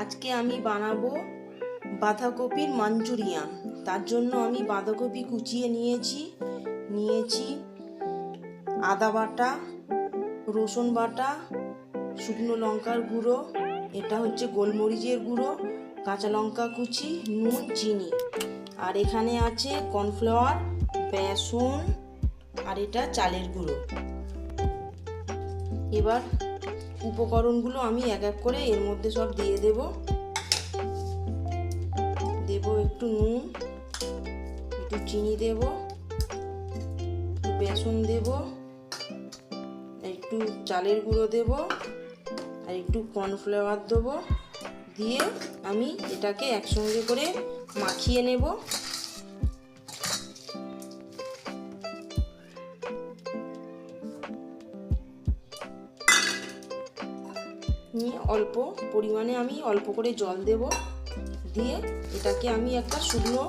আজকে আমি বানাবো বাঁধাকপির মাঞ্চুরিয়ান। তার জন্য আমি বাঁধাকপি কুচিয়ে নিয়েছি আদা বাটা, রসুন বাটা, শুকনো লঙ্কার গুঁড়ো, এটা হচ্ছে গোলমরিচের গুঁড়ো, কাঁচা লঙ্কা কুচি, নুন, চিনি, আর এখানে আছে কর্নফ্লাওয়ার, বেসন, আর এটা চালের গুঁড়ো। এবার উপকরণগুলো আমি এক এক করে এর মধ্যে সব দিয়ে দেব একটু নুন, একটু চিনি দেব, একটু বেসন দেব, একটু চালের গুঁড়ো দেব, আর একটু কর্নফ্লাওয়ার দেবো। দিয়ে আমি এটাকে একসঙ্গে করে মাখিয়ে নেব। নিয়ে অল্প পরিমাণে আমি অল্প করে জল দেব, দিয়ে এটাকে আমি একটা শুকনো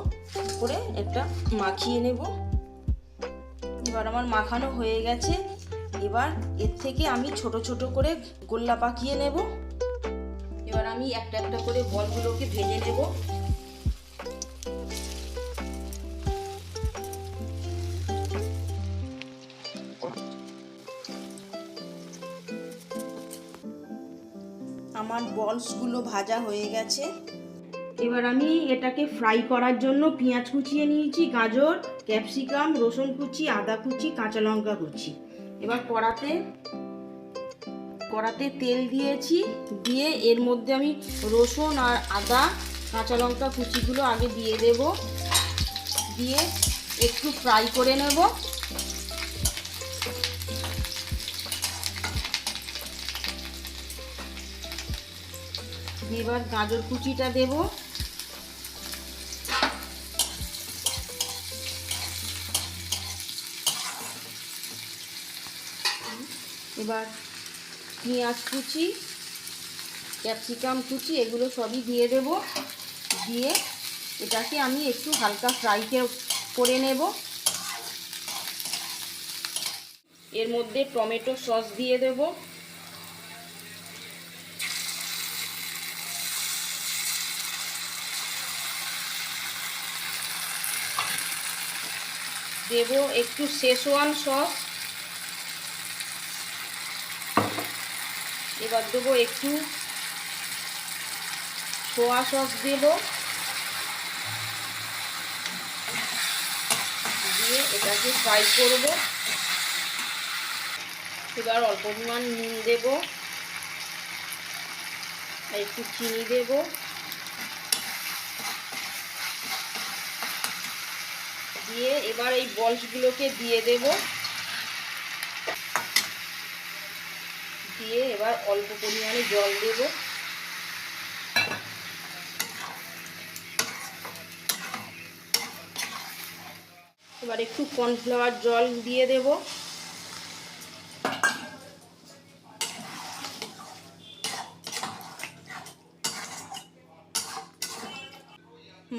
করে একটা মাখিয়ে নেব। এবার আমার মাখানো হয়ে গেছে। এবার এর থেকে আমি ছোট ছোট করে গোল্লা পাকিয়ে নেব। এবার আমি একটা একটা করে বলগুলোকে ভেজে নেব। আমার বলসগুলো ভাজা হয়ে গেছে। এবার আমি এটাকে ফ্রাই করার জন্য পেঁয়াজ কুচিয়ে নিয়েছি, গাজর, ক্যাপসিকাম, রসুন কুচি, আদা কুচি, কাঁচা লঙ্কা কুচি। এবার কড়াতে তেল দিয়েছি, দিয়ে এর মধ্যে আমি রসুন আর আদা, কাঁচা লঙ্কা কুচিগুলো আগে দিয়ে দেব, দিয়ে একটু ফ্রাই করে নেব। এবার গাজর কুচিটা দেব, এবার পেঁয়াজ কুচি, ক্যাপসিকাম কুচি এগুলো সবই দিয়ে দেব, দিয়ে এটাকে আমি একটু হালকা ফ্রাই করে নেব। এর মধ্যে টমেটো সস দিয়ে দেব, দেব একটু শেজওয়ান সস, এবার দেবো একটু সোয়া সস দেব, দিয়ে এটাকে ফ্রাই করব। এবার অল্প পরিমাণ নুন দেব, আর একটু চিনি দেব, দিয়ে এবার এই বলসগুলোকে দিয়ে দেব, দিয়ে এবার অল্প পরিমাণে জল দেব। এবার একটু কর্নফ্লাওয়ার জল দিয়ে দেব,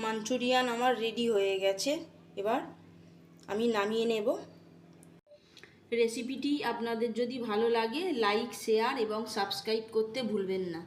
মাঞ্চুরিয়ান আমার রেডি হয়ে গেছে। এবার আমি নামিয়ে নেব। রেসিপিটি আপনাদের যদি ভালো লাগে লাইক, শেয়ার এবং সাবস্ক্রাইব করতে ভুলবেন না।